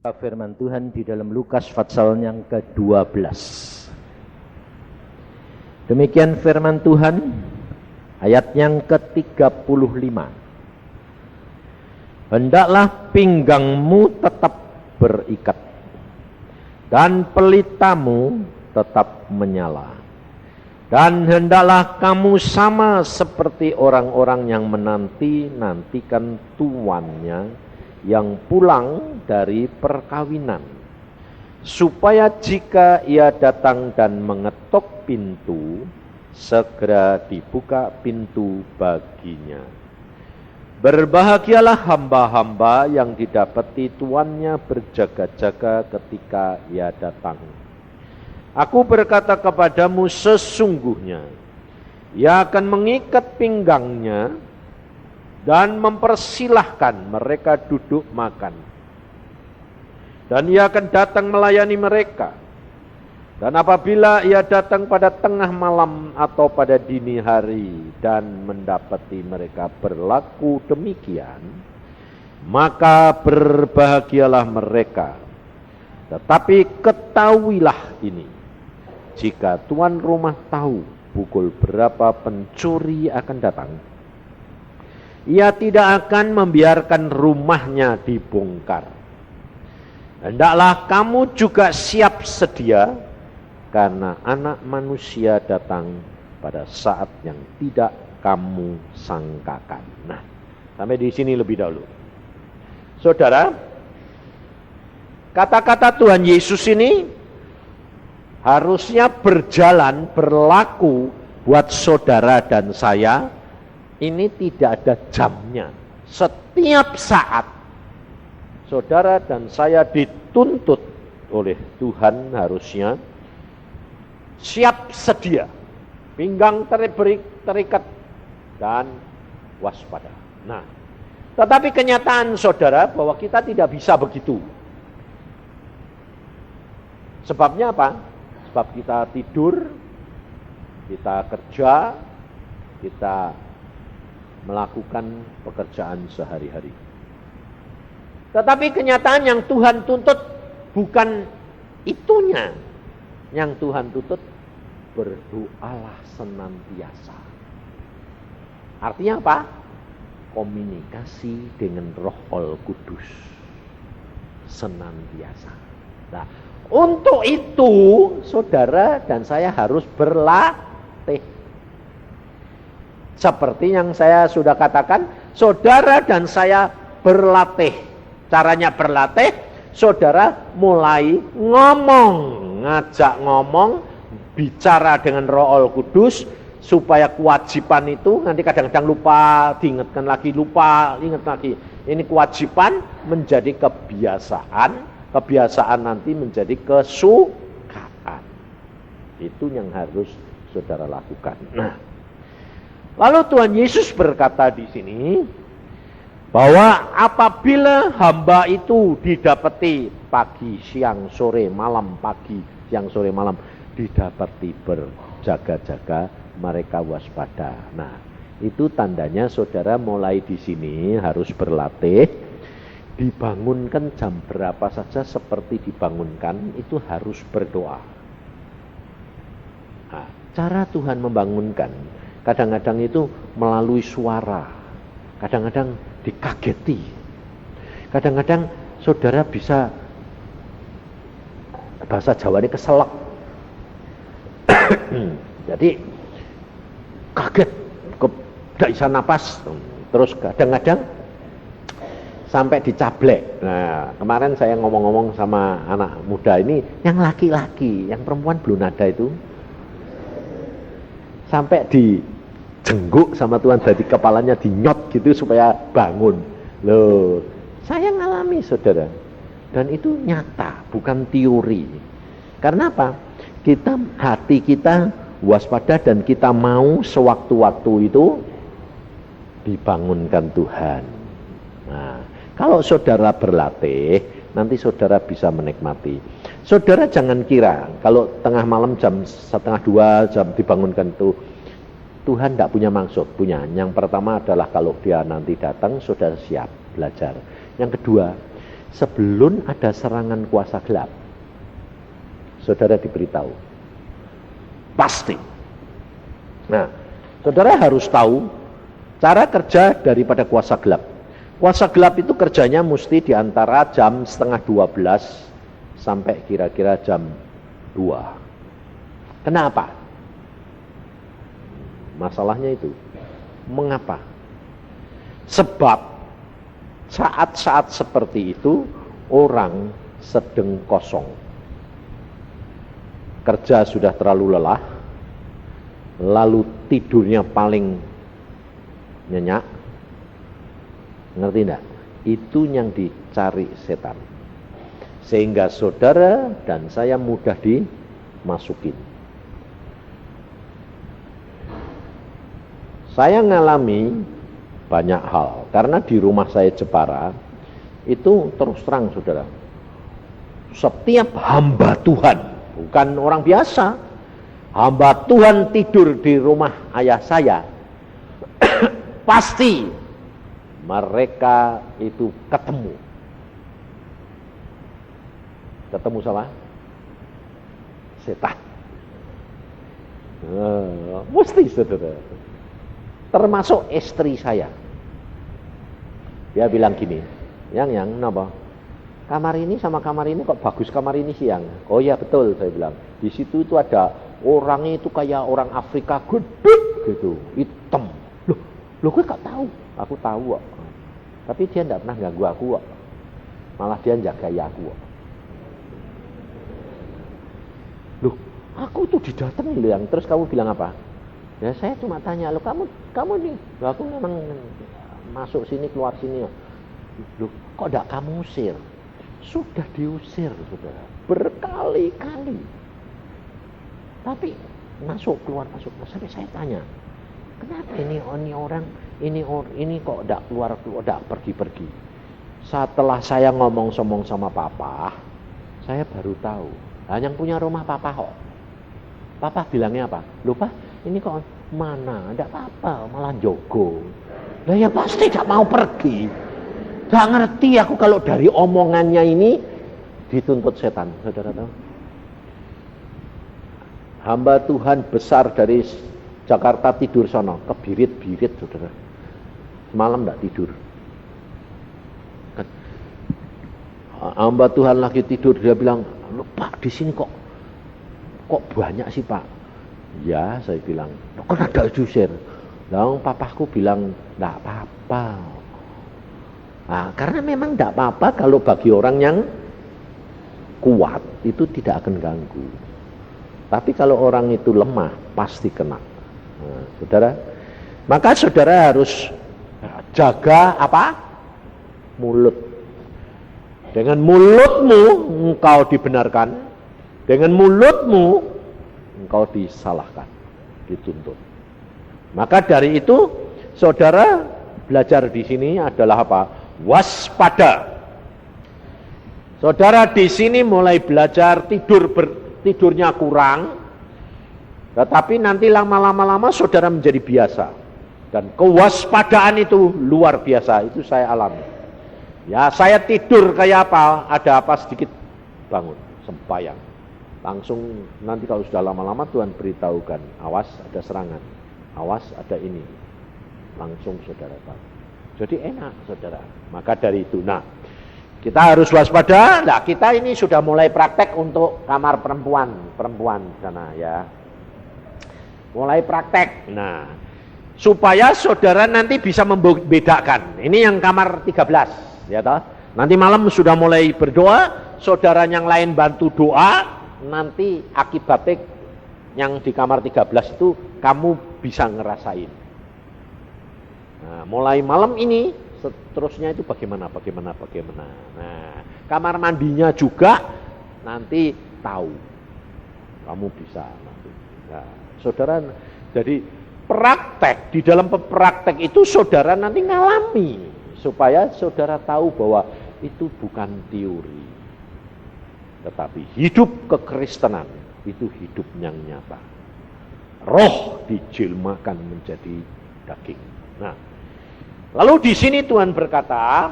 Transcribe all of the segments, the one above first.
Firman Tuhan di dalam Lukas pasal yang ke-12. Demikian firman Tuhan ayat yang ke-35. Hendaklah pinggangmu tetap berikat dan pelitamu tetap menyala. Dan hendaklah kamu sama seperti orang-orang yang menanti-nantikan tuannya yang pulang dari perkawinan, supaya jika ia datang dan mengetuk pintu, segera dibuka pintu baginya. Berbahagialah hamba-hamba yang didapati tuannya berjaga-jaga ketika ia datang. Aku berkata kepadamu, sesungguhnya ia akan mengikat pinggangnya dan mempersilahkan mereka duduk makan. Dan ia akan datang melayani mereka. Dan apabila ia datang pada tengah malam atau pada dini hari dan mendapati mereka berlaku demikian, maka berbahagialah mereka. Tetapi ketahuilah ini, jika tuan rumah tahu pukul berapa pencuri akan datang, ia tidak akan membiarkan rumahnya dibongkar. Hendaklah kamu juga siap sedia, karena anak manusia datang pada saat yang tidak kamu sangkakan. Nah, sampai di sini lebih dahulu. Saudara, kata-kata Tuhan Yesus ini harusnya berlaku buat saudara dan saya. Ini tidak ada jamnya. Setiap saat saudara dan saya dituntut oleh Tuhan harusnya siap sedia, pinggang terikat dan waspada. Nah, tetapi kenyataan saudara bahwa kita tidak bisa begitu. Sebabnya apa? Sebab kita tidur, kita kerja, kita melakukan pekerjaan sehari-hari. Tetapi kenyataan yang Tuhan tuntut bukan itunya. Yang Tuhan tuntut, berdoalah senantiasa. Artinya apa? Komunikasi dengan Roh Kudus senantiasa. Nah, untuk itu saudara dan saya harus berlatih. Seperti yang saya sudah katakan, saudara dan saya berlatih. Caranya berlatih, saudara mulai ngomong, ngajak ngomong, bicara dengan Roh Kudus, supaya kewajiban itu nanti kadang-kadang lupa, diingatkan lagi, lupa, ingat lagi. Ini kewajiban menjadi kebiasaan, kebiasaan nanti menjadi kesukaan. Itu yang harus saudara lakukan. Nah, lalu Tuhan Yesus berkata di sini bahwa apabila hamba itu didapati pagi, siang, sore, malam, pagi, siang, sore, malam, didapati berjaga-jaga, mereka waspada. Nah, itu tandanya saudara mulai di sini harus berlatih. Dibangunkan jam berapa saja seperti dibangunkan, itu harus berdoa. Nah, cara Tuhan membangunkan kadang-kadang itu melalui suara, kadang-kadang dikageti, kadang-kadang saudara bisa bahasa Jawa ini keselak. Jadi kaget, tidak bisa napas, terus kadang-kadang sampai dicablek. Nah, kemarin saya ngomong-ngomong sama anak muda ini, yang laki-laki, yang perempuan belum ada itu, sampai dijengguk sama Tuhan, jadi kepalanya dinyot gitu supaya bangun. Loh, saya ngalami saudara, dan itu nyata, bukan teori. Karena apa? Hati kita waspada dan kita mau sewaktu-waktu itu dibangunkan Tuhan. Nah, kalau saudara berlatih, nanti saudara bisa menikmati. Saudara jangan kira kalau tengah malam jam 1:30 jam dibangunkan itu Tuhan tidak punya maksud. Punya. Yang pertama adalah kalau dia nanti datang, saudara siap belajar. Yang kedua, sebelum ada serangan kuasa gelap. Saudara diberitahu. Pasti. Nah, saudara harus tahu cara kerja daripada kuasa gelap. Kuasa gelap itu kerjanya mesti di antara jam 11:30 sampai kira-kira jam 2. Kenapa? Masalahnya itu. Mengapa? Sebab saat-saat seperti itu orang sedang kosong. Kerja sudah terlalu lelah, lalu tidurnya paling nyenyak. Ngerti enggak? Itu yang dicari setan. Sehingga saudara dan saya mudah dimasukin. Saya ngalami banyak hal. Karena di rumah saya Jepara, itu terus terang saudara. Setiap hamba Tuhan, bukan orang biasa, hamba Tuhan tidur di rumah ayah saya, pasti mereka itu ketemu sama setan. Mesti saudara. Termasuk istri saya. Dia bilang gini, yang kenapa? Kamar ini sama kamar ini kok bagus, kamar ini siang. Oh ya betul, saya bilang. Di situ itu ada orangnya itu kayak orang Afrika gede gitu, hitam. Loh gue gak tahu. Aku tahu kok. Tapi dia tidak pernah ganggu aku kok. Malah dia jagai aku kok. Loh, aku tuh didatangi loh yang. Terus kamu bilang apa? Ya saya cuma tanya, loh kamu nih. Loh, aku memang masuk sini keluar sini. Loh, kok enggak kamu usir? Sudah diusir, saudara. Berkali-kali. Tapi masuk keluar. Sampai saya tanya, kenapa ini orang ini kok enggak keluar, enggak pergi-pergi? Setelah saya ngomong sama papa, saya baru tahu. Nah, yang punya rumah papa kok. Papa bilangnya apa? Loh Pak, ini kok mana? Enggak apa-apa, malah jogo. Lah ya pasti enggak mau pergi. Enggak ngerti aku kalau dari omongannya ini dituntut setan, saudara tahu? Hamba Tuhan besar dari Jakarta tidur sono, kebirit-birit saudara. Malam enggak tidur. Hamba Tuhan lagi tidur, dia bilang, "Loh, Pak, di sini kok banyak sih, Pak?" Ya, saya bilang, "Kok ada diusir?" Lalu papaku bilang, "Enggak apa-apa." Nah, karena memang enggak apa-apa kalau bagi orang yang kuat itu tidak akan ganggu. Tapi kalau orang itu lemah pasti kena. Nah, saudara, maka saudara harus jaga apa? Mulut. Dengan mulutmu engkau dibenarkan, dengan mulutmu engkau disalahkan, dituntut. Maka dari itu saudara belajar di sini adalah apa? Waspada. Saudara di sini mulai belajar tidurnya kurang, tetapi nanti lama-lama saudara menjadi biasa. Dan kewaspadaan itu luar biasa, itu saya alami. Ya saya tidur kayak apa, ada apa sedikit bangun, sembahyang. Langsung nanti kalau sudah lama-lama Tuhan beritahukan, awas ada serangan, awas ada ini. Langsung saudara tahu. Jadi enak saudara. Maka dari itu, nah kita harus waspada. Nah kita ini sudah mulai praktek untuk kamar perempuan sana ya. Mulai praktek. Nah supaya saudara nanti bisa membedakan. Ini yang kamar 13. Ya toh? Nanti malam sudah mulai berdoa, saudara yang lain bantu doa, nanti akibatnya yang di kamar 13 itu kamu bisa ngerasain. Nah, mulai malam ini seterusnya itu bagaimana. Nah, kamar mandinya juga nanti tahu. Kamu bisa nanti. Nah, saudara jadi praktek, di dalam praktek itu saudara nanti ngalami. Supaya saudara tahu bahwa itu bukan teori. Tetapi hidup kekristenan itu hidup yang nyata. Roh dijilmakan menjadi daging. Nah, lalu di sini Tuhan berkata,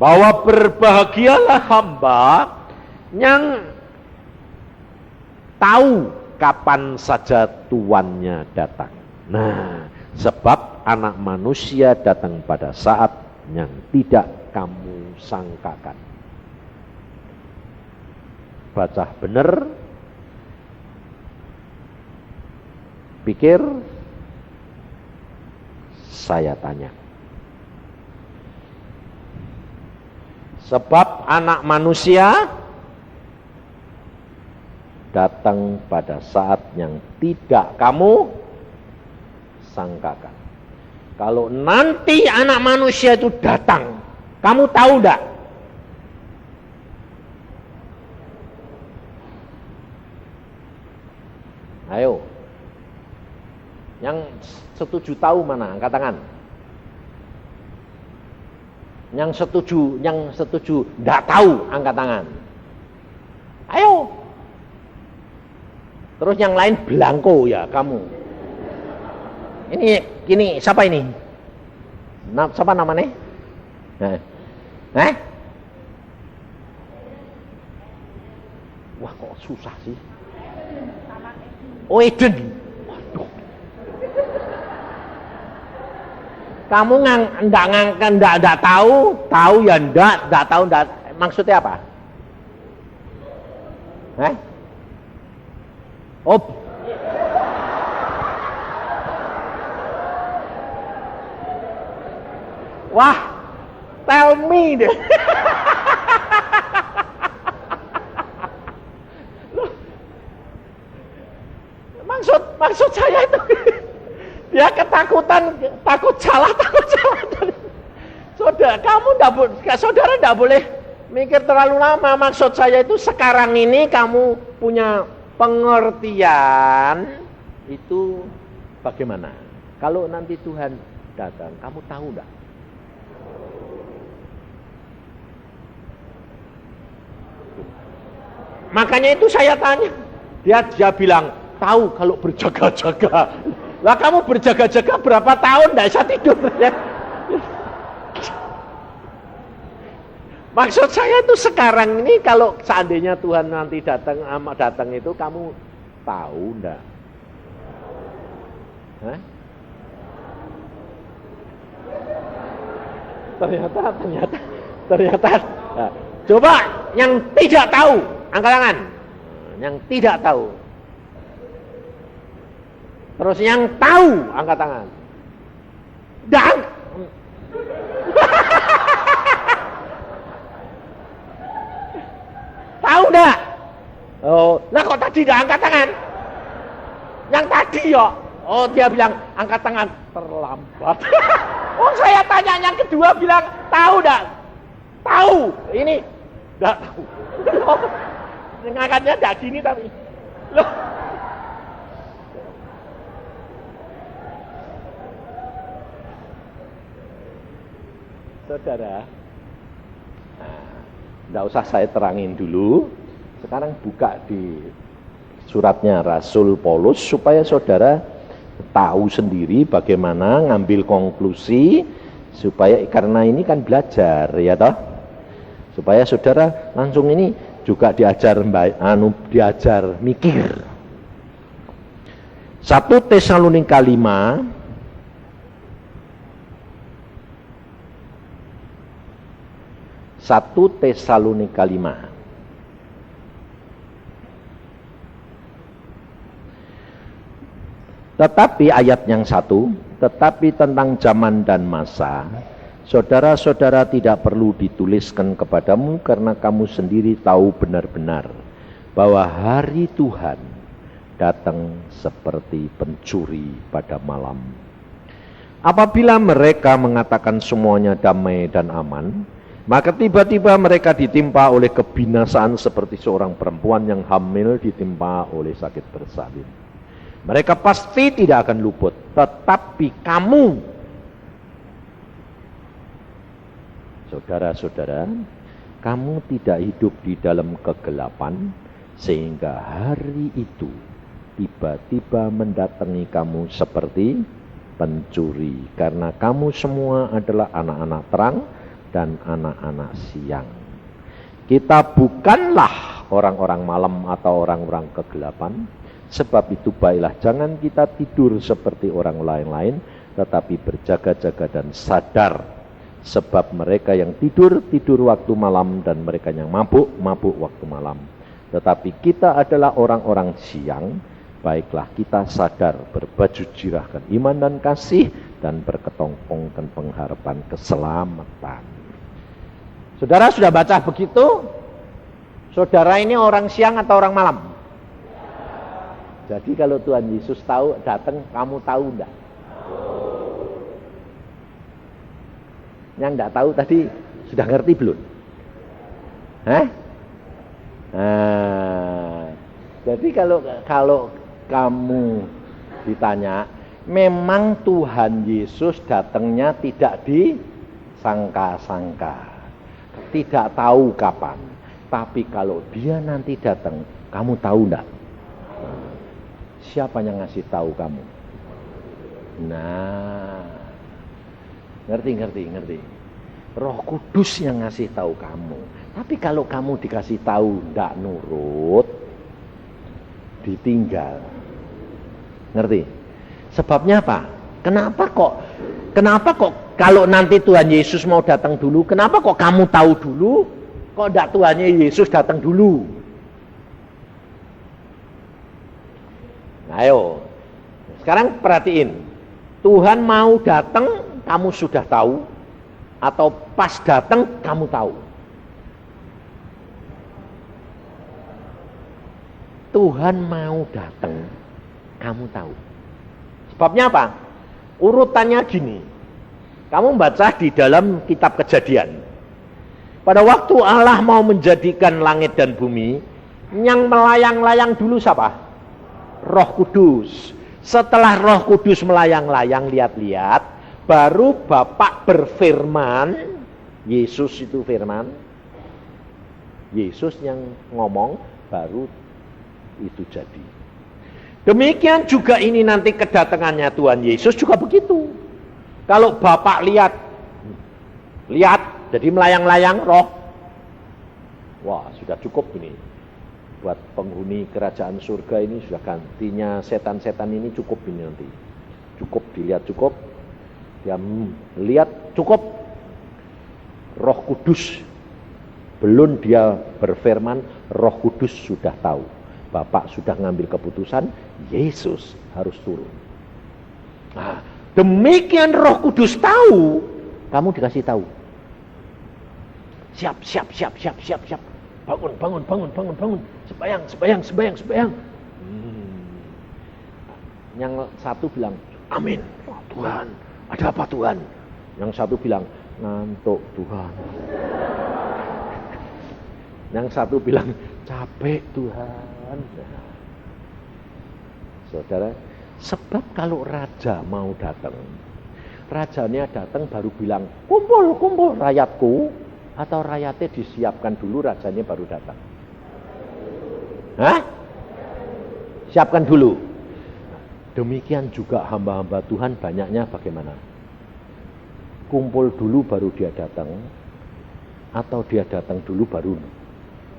bahwa berbahagialah hamba yang tahu kapan saja tuannya datang. Nah, sebab anak manusia datang pada saat yang tidak kamu sangkakan. Baca benar, pikir, saya tanya. Sebab anak manusia datang pada saat yang tidak kamu sangkakan. Kalau nanti anak manusia itu datang, kamu tahu enggak? Ayo. Yang setuju tahu mana? Angkat tangan. Yang setuju enggak tahu, angkat tangan. Ayo. Terus yang lain belangko ya kamu. Ini siapa ini? Siapa namanya? Wah kok susah sih. Oh Eden. Waduh. Kamu enggak tahu ya enggak tahu enggak. Maksudnya apa? Oh. Wah, tell me deh. Maksud saya itu dia ketakutan, takut salah. Saudara enggak boleh mikir terlalu lama. Maksud saya itu sekarang ini kamu punya pengertian itu bagaimana? Kalau nanti Tuhan datang, kamu tahu enggak? Makanya itu saya tanya. Dia bilang, tahu kalau berjaga-jaga. Lah kamu berjaga-jaga berapa tahun enggak bisa tidur ya? Maksud saya itu sekarang ini kalau seandainya Tuhan nanti datang itu kamu tahu enggak? Ternyata. Nah, coba yang tidak tahu, angkat tangan. Yang tidak tahu. Terus yang tahu, angkat tangan. Dan tahu enggak? Oh, lah kok tadi enggak angkat tangan? Yang tadi ya. Oh, dia bilang angkat tangan terlambat. Oh, saya tanya yang kedua bilang tahu enggak? Tahu. Ini enggak tahu. Ngangkatnya enggak gini tapi. Loh. Saudara, enggak usah saya terangin dulu. Sekarang buka di suratnya Rasul Paulus supaya saudara tahu sendiri bagaimana ngambil konklusi, supaya karena ini kan belajar ya toh, supaya saudara langsung ini juga diajar mikir. 1 Tesalonika 5 1 Tesalonika 5. Tetapi ayat yang 1, tetapi tentang zaman dan masa, saudara-saudara tidak perlu dituliskan kepadamu karena kamu sendiri tahu benar-benar bahwa hari Tuhan datang seperti pencuri pada malam. Apabila mereka mengatakan semuanya damai dan aman, maka tiba-tiba mereka ditimpa oleh kebinasaan seperti seorang perempuan yang hamil ditimpa oleh sakit bersalin. Mereka pasti tidak akan luput, tetapi kamu, saudara-saudara, kamu tidak hidup di dalam kegelapan, sehingga hari itu tiba-tiba mendatangi kamu seperti pencuri. Karena kamu semua adalah anak-anak terang, dan anak-anak siang. Kita bukanlah orang-orang malam atau orang-orang kegelapan. Sebab itu baiklah jangan kita tidur seperti orang lain-lain, tetapi berjaga-jaga dan sadar. Sebab mereka yang tidur waktu malam, dan mereka yang mabuk waktu malam. Tetapi kita adalah orang-orang siang. Baiklah kita sadar, berbaju jirahkan iman dan kasih, dan berketompongkan pengharapan keselamatan. Saudara sudah baca begitu? Saudara ini orang siang atau orang malam? Jadi kalau Tuhan Yesus tahu datang, kamu tahu enggak? Yang enggak tahu tadi sudah ngerti belum? Jadi kalau kamu ditanya, memang Tuhan Yesus datangnya tidak disangka-sangka, tidak tahu kapan. Tapi kalau dia nanti datang, kamu tahu enggak? Siapa yang ngasih tahu kamu? Nah, ngerti. Roh Kudus yang ngasih tahu kamu. Tapi kalau kamu dikasih tahu enggak nurut, ditinggal. Ngerti? Sebabnya apa? Kenapa kok kalau nanti Tuhan Yesus mau datang dulu, kenapa kok kamu tahu dulu? Kok enggak Tuhannya Yesus datang dulu? Ayo, sekarang perhatiin. Tuhan mau datang, kamu sudah tahu, atau pas datang kamu tahu? Tuhan mau datang, kamu tahu. Sebabnya apa? Urutannya gini. Kamu baca di dalam kitab Kejadian. Pada waktu Allah mau menjadikan langit dan bumi, yang melayang-layang dulu siapa? Roh Kudus. Setelah Roh Kudus melayang-layang, lihat-lihat, baru Bapak berfirman. Yesus itu firman. Yesus yang ngomong, baru itu jadi. Demikian juga ini nanti kedatangannya Tuhan Yesus juga begitu. Kalau Bapak lihat, jadi melayang-layang roh. Wah, sudah cukup ini. Buat penghuni kerajaan surga ini sudah gantinya setan-setan ini cukup ini nanti. Cukup dilihat cukup. Dia lihat cukup. Roh Kudus. Belum dia berfirman, Roh Kudus sudah tahu. Bapak sudah ngambil keputusan, Yesus harus turun. Nah, demikian Roh Kudus tahu, kamu dikasih tahu. Siap. Bangun. Sembahyang. Yang satu bilang, amin. Oh, Tuhan, ada apa Tuhan? Yang satu bilang, ngantuk Tuhan. Yang satu bilang, capek Tuhan. Saudara, sebab kalau raja mau datang, rajanya datang baru bilang, kumpul rakyatku, atau rakyatnya disiapkan dulu, rajanya baru datang? Siapkan dulu. Demikian juga hamba-hamba Tuhan banyaknya bagaimana? Kumpul dulu baru dia datang, atau dia datang dulu baru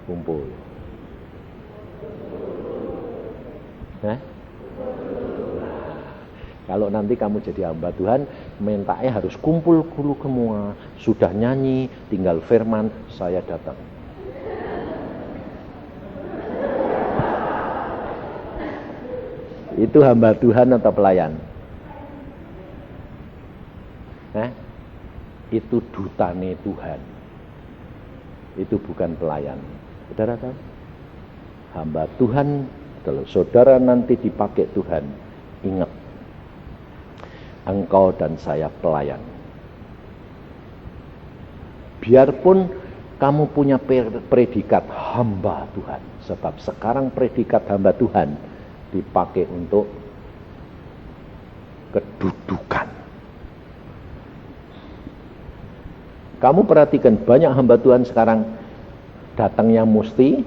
kumpul? Kalau nanti kamu jadi hamba Tuhan, mintanya harus kumpul dulu semua. Sudah nyanyi, tinggal firman, saya datang. Itu hamba Tuhan atau pelayan? Itu dutane Tuhan. Itu bukan pelayan. Saudara tahu? Hamba Tuhan, kalau saudara nanti dipakai Tuhan, ingat, engkau dan saya pelayan. Biarpun kamu punya predikat hamba Tuhan, sebab sekarang predikat hamba Tuhan dipakai untuk kedudukan. Kamu perhatikan, banyak hamba Tuhan sekarang datangnya mesti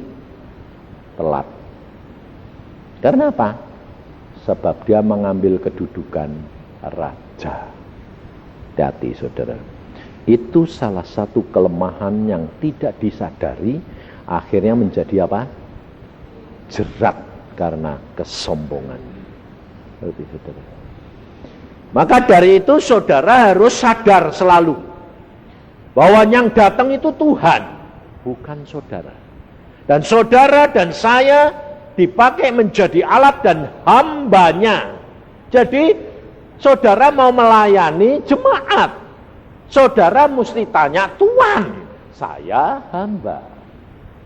telat. Karena apa? Sebab dia mengambil kedudukan raja. Hati-hati saudara. Itu salah satu kelemahan yang tidak disadari, akhirnya menjadi apa? Jerat karena kesombongan. Lebih saudara. Maka dari itu saudara harus sadar selalu bahwa yang datang itu Tuhan, bukan saudara. Dan saudara dan saya dipakai menjadi alat dan hambanya. Jadi saudara mau melayani jemaat, saudara mesti tanya Tuhan, saya hamba.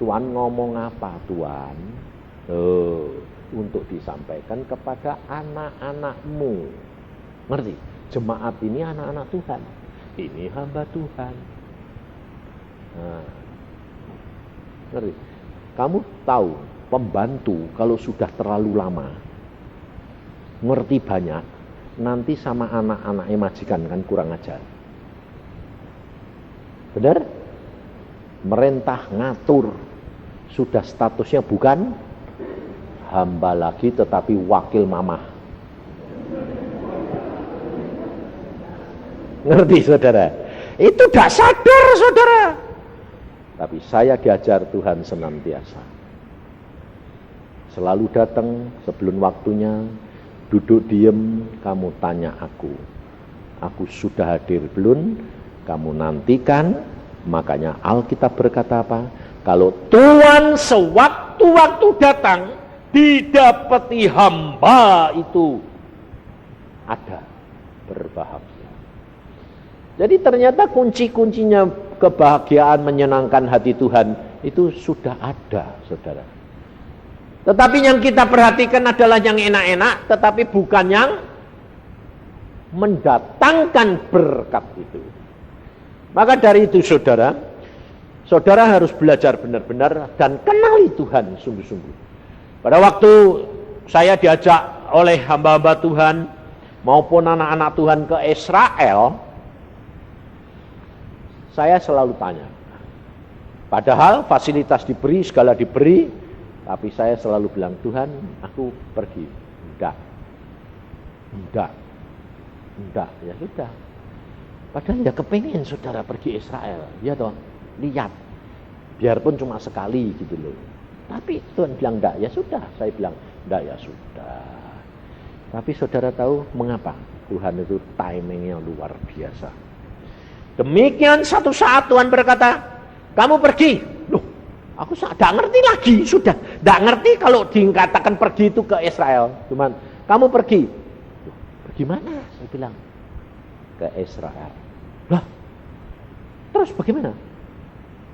Tuhan ngomong apa Tuhan? Untuk disampaikan kepada anak-anakmu. Ngerti? Jemaat ini anak-anak Tuhan. Ini hamba Tuhan. Nah, ngerti? Kamu tahu pembantu kalau sudah terlalu lama, ngerti banyak, nanti sama anak-anaknya majikan kan kurang ajar. Benar? Merintah ngatur, sudah statusnya bukan hamba lagi tetapi wakil mamah. Ngerti saudara? Itu tidak sadar saudara. Tapi saya diajar Tuhan senantiasa. Selalu datang sebelum waktunya, duduk diem, kamu tanya aku. Aku sudah hadir belum? Kamu nantikan. Makanya Alkitab berkata apa? Kalau Tuhan sewaktu-waktu datang, didapati hamba itu ada, berbahagia. Jadi ternyata kunci-kuncinya kebahagiaan menyenangkan hati Tuhan itu sudah ada, saudara. Tetapi yang kita perhatikan adalah yang enak-enak, tetapi bukan yang mendatangkan berkat itu. Maka dari itu saudara, saudara harus belajar benar-benar dan kenali Tuhan sungguh-sungguh. Pada waktu saya diajak oleh hamba-hamba Tuhan maupun anak-anak Tuhan ke Israel, saya selalu tanya. Padahal fasilitas diberi, segala diberi, tapi saya selalu bilang, Tuhan, aku pergi. Enggak, ya sudah. Padahal ya kepengen saudara pergi Israel, ya toh, lihat. Biarpun cuma sekali gitu loh. Tapi Tuhan bilang enggak, ya sudah. Saya bilang enggak, ya sudah. Tapi saudara tahu mengapa? Tuhan itu timingnya luar biasa. Demikian satu saat Tuhan berkata, kamu pergi. Loh, aku tidak ngerti lagi, sudah. Tidak ngerti kalau dikatakan pergi itu ke Israel. Cuman, kamu pergi. Loh, pergi mana? Saya bilang, ke Israel. Lah, terus bagaimana?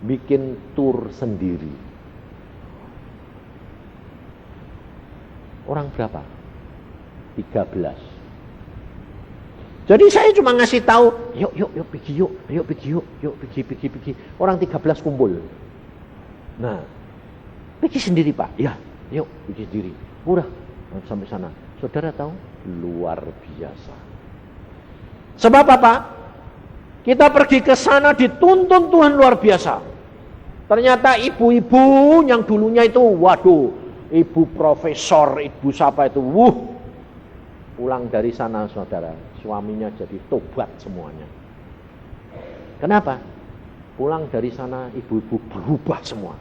Bikin tur sendiri. Orang berapa? 13. Jadi saya cuma ngasih tahu, yuk pergi yuk, pergi. Orang 13 kumpul. Nah, pergi sendiri Pak. Ya, yuk pergi sendiri. Udah, sampai sana. Saudara tahu, luar biasa. Sebab apa? Kita pergi ke sana dituntun Tuhan luar biasa. Ternyata ibu-ibu yang dulunya itu, waduh, ibu profesor, ibu siapa itu, pulang dari sana saudara, suaminya jadi tobat semuanya. Kenapa? Pulang dari sana ibu-ibu berubah semua,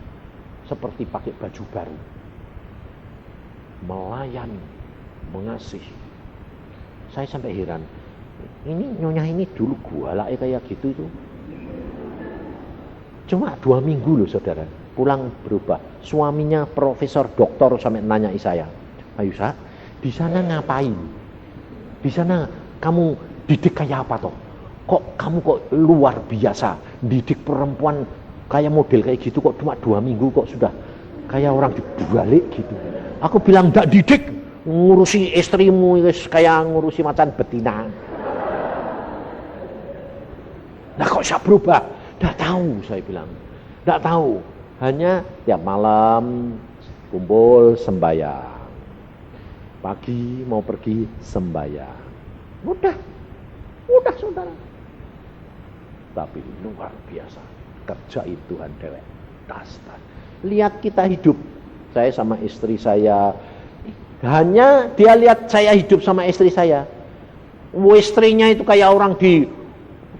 seperti pakai baju baru, melayani, mengasihi. Saya sampai heran, ini nyonya ini dulu gualake kayak gitu itu. Cuma 2 minggu loh saudara, pulang berubah. Suaminya profesor doktor sampai nanyai saya, ayo Sa, di sana ngapain? Di sana kamu didik kayak apa toh? Kok kamu kok luar biasa, didik perempuan kayak model kayak gitu kok cuma 2 minggu kok sudah kayak orang dibalik gitu. Aku bilang enggak didik, ngurusi istrimu kayak ngurusi macan betina. Nah kok bisa berubah? Enggak tahu, saya bilang. Enggak tahu. Hanya tiap malam kumpul sembahyang. Pagi mau pergi sembahyang. Mudah saudara. Tapi luar biasa. Kerja itu Tuhan dewek. Dasar. Lihat kita hidup. Saya sama istri saya. Hanya dia lihat saya hidup sama istri saya. Istrinya itu kayak orang di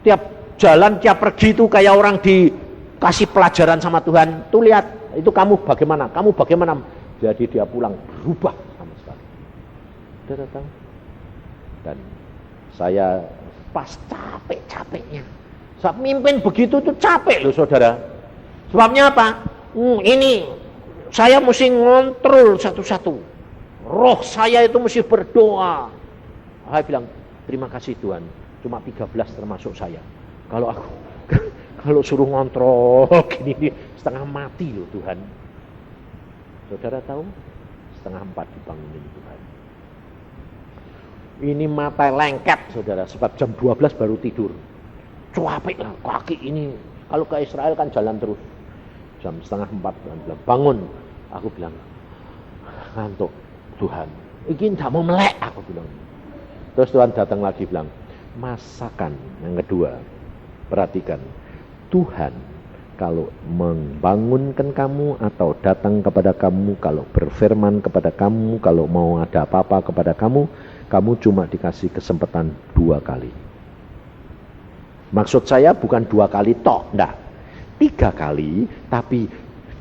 tiap jalan tiap pergi itu kayak orang dikasih pelajaran sama Tuhan. Tuh lihat, itu kamu bagaimana, Jadi dia pulang berubah sama sekali. Saudara tahu? Dan saya pas capek-capeknya. Saat mimpin begitu tuh capek loh saudara. Sebabnya apa? Ini saya mesti ngontrol satu-satu. Roh saya itu mesti berdoa. Saya bilang, terima kasih Tuhan, cuma 13 termasuk saya. Kalau suruh ngontrol gini setengah mati loh Tuhan. Saudara tahu? Setengah 4 dibangunin Tuhan. Ini mata lengket saudara, sebab jam 12 baru tidur. Capek lah kaki ini. Kalau ke Israel kan jalan terus. Jam setengah 4 bilang, bangun. Aku bilang, ngantuk Tuhan. Ini tidak mau melek, aku bilang. Terus Tuhan datang lagi bilang, masakan yang kedua. Perhatikan, Tuhan kalau membangunkan kamu atau datang kepada kamu, kalau berfirman kepada kamu, kalau mau ada apa-apa kepada kamu, kamu cuma dikasih kesempatan 2 kali. Maksud saya bukan 2 kali tok, enggak. 3 kali, tapi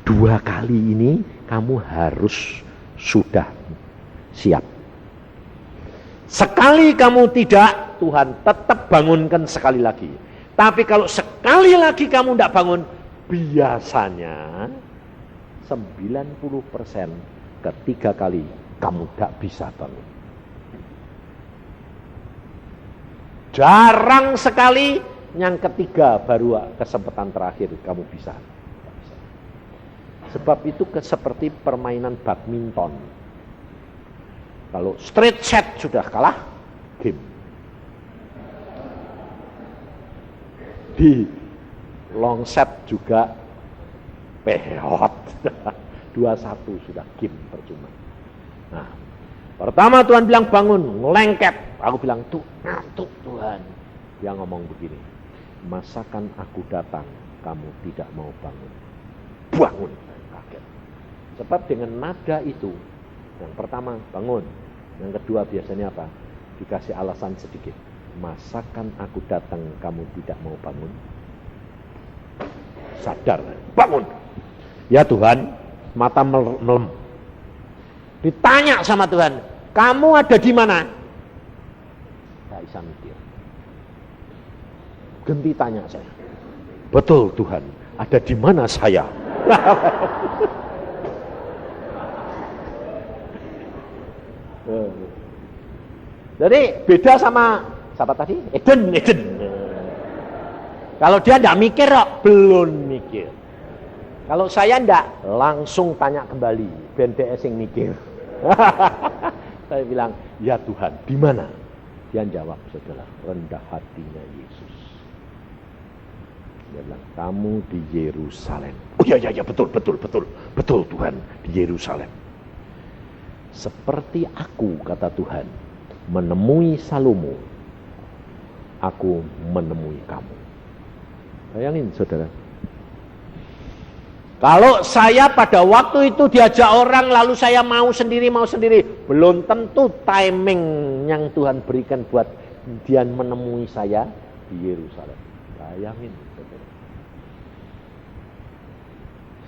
2 kali ini kamu harus sudah siap. Sekali kamu tidak, Tuhan tetap bangunkan sekali lagi. Tapi kalau sekali lagi kamu tidak bangun, biasanya 90% ketiga kali kamu tidak bisa bangun. Jarang sekali yang ketiga baru kesempatan terakhir kamu bisa. Sebab itu seperti permainan badminton. Kalau straight set sudah kalah, game. Di long set juga peot. 2-1 sudah game percuma. Nah, pertama Tuhan bilang bangun, lengket. Aku bilang tuh ngantuk Tuhan. Dia ngomong begini, masakan aku datang, kamu tidak mau bangun. Bangun, kaget. Sebab dengan nada itu, yang pertama bangun, yang kedua biasanya apa? Dikasih alasan sedikit. Masakan aku datang, kamu tidak mau bangun. Sadar, bangun. Ya Tuhan, mata melem. Ditanya sama Tuhan, kamu ada di mana? Tidak bisa mikir. Ganti tanya saya. Betul Tuhan, ada di mana saya? Jadi beda sama siapa tadi? Eden. Kalau dia tidak mikir, belum mikir. Kalau saya tidak, langsung tanya kembali. BNDS yang mikir. Saya bilang, ya Tuhan, di mana? Dia jawab, saudara, rendah hatinya Yesus. Dia bilang, kamu di Yerusalem. Oh ya, betul Tuhan, di Yerusalem. Seperti aku, kata Tuhan, menemui Salomo, aku menemui kamu. Bayangin saudara. Kalau saya pada waktu itu diajak orang lalu saya mau sendiri, belum tentu timing yang Tuhan berikan buat dia menemui saya di Yerusalem. Bayangin saudara.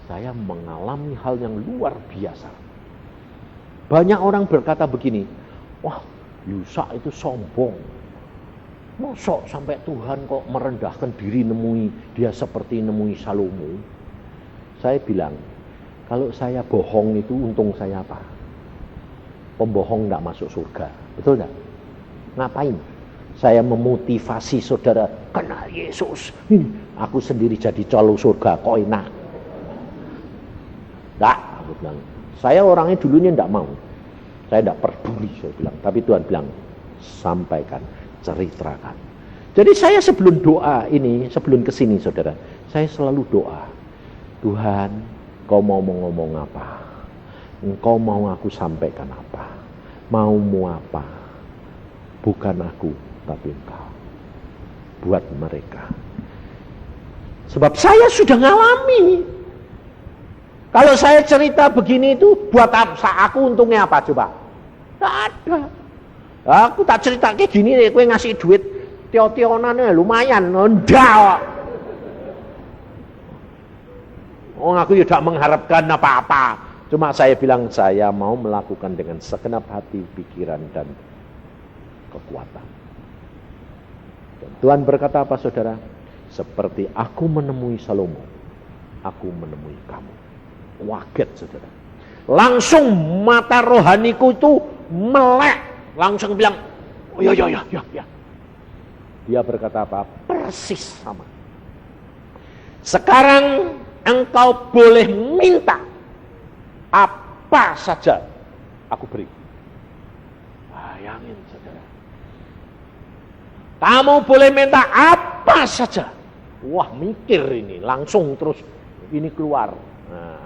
Saya mengalami hal yang luar biasa. Banyak orang berkata begini, wah Yusa itu sombong. Masa sampai Tuhan kok merendahkan diri nemui dia seperti nemui Salomo. Saya bilang, kalau saya bohong itu untung saya apa? Pembohong tidak masuk surga, betul tidak? Ngapain? Saya memotivasi saudara, kenal Yesus. Aku sendiri jadi calo surga, kok enak? Tidak, aku bilang. Saya orangnya dulunya tidak mau. Saya tidak peduli, saya bilang. Tapi Tuhan bilang, sampaikan, ceritakan. Jadi saya sebelum doa ini, sebelum kesini saudara, saya selalu doa. Tuhan, kau mau ngomong apa? Engkau mau aku sampaikan apa? Maumu apa? Bukan aku, tapi engkau. Buat mereka. Sebab saya sudah ngalami. Kalau saya cerita begini itu, buat apa? Aku untungnya apa coba? Tidak ada. Aku tak cerita kayak gini, aku ngasih duit tio-tionannya lumayan, ndak. Oh, aku tidak mengharapkan apa-apa. Cuma saya bilang saya mau melakukan dengan segenap hati, pikiran, dan kekuatan. Dan Tuhan berkata apa saudara? Seperti aku menemui Salomo, aku menemui kamu. Waget saudara. Langsung mata rohaniku itu melek. Langsung bilang, oh ya. Dia berkata apa? Persis sama. Sekarang engkau boleh minta apa saja, aku beri. Bayangin saudara. Kamu boleh minta apa saja. Wah, mikir ini, langsung terus ini keluar. Nah,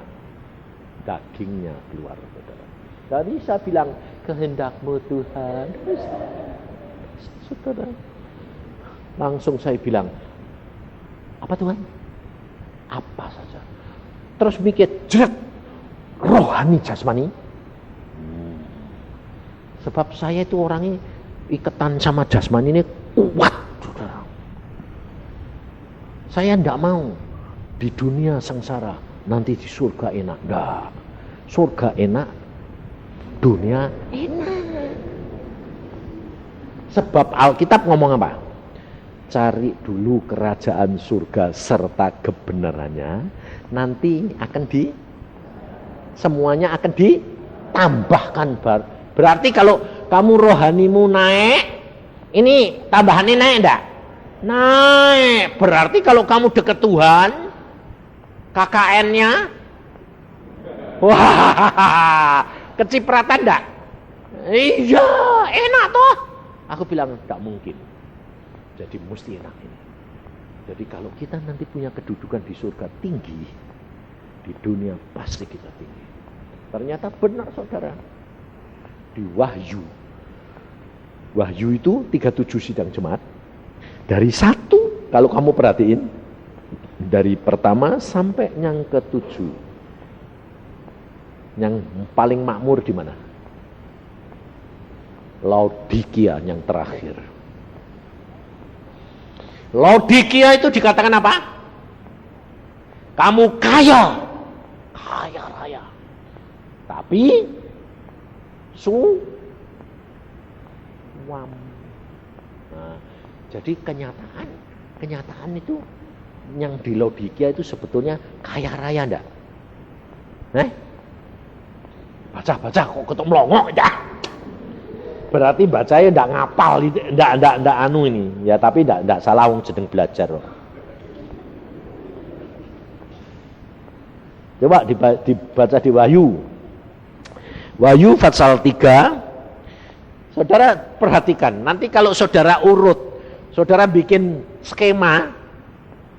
dagingnya keluar saudara. Gak bisa bilang kehendakmu Tuhan. Saudara. Langsung saya bilang, apa Tuhan? Apa saja. Terus mikir, jerat, rohani jasmani. Sebab saya itu orangnya ikatan sama jasmani ini kuat, saudara. Saya tidak mau di dunia sengsara, nanti di surga enak. Nah, surga enak, dunia enak. Sebab Alkitab ngomong apa? Cari dulu kerajaan surga serta kebenarannya, nanti akan semuanya akan ditambahkan. Berarti kalau kamu rohanimu naik, ini tambahannya naik enggak? Naik. Berarti kalau kamu dekat Tuhan, KKN-nya wah, kecipratan enggak? Iya, enak toh. Aku bilang enggak mungkin. Jadi mesti enak ini. Jadi kalau kita nanti punya kedudukan di surga tinggi, di dunia pasti kita tinggi. Ternyata benar saudara. Di Wahyu. Wahyu itu 37 sidang jemaat. Dari 1, kalau kamu perhatiin, dari pertama sampai yang ke-7. Yang paling makmur di mana? Laodikia yang terakhir. Laodikia itu dikatakan apa? Kamu kaya raya. Tapi suam. Nah, jadi kenyataan itu yang di Laodikia itu sebetulnya kaya raya enggak? Baca kok ketok melongok ya. Berarti bacanya enggak ngapal, enggak anu ini. Ya tapi enggak salah wong sedang belajar. Coba dibaca di Wahyu. Wahyu pasal 3. Saudara perhatikan, nanti kalau saudara urut, saudara bikin skema,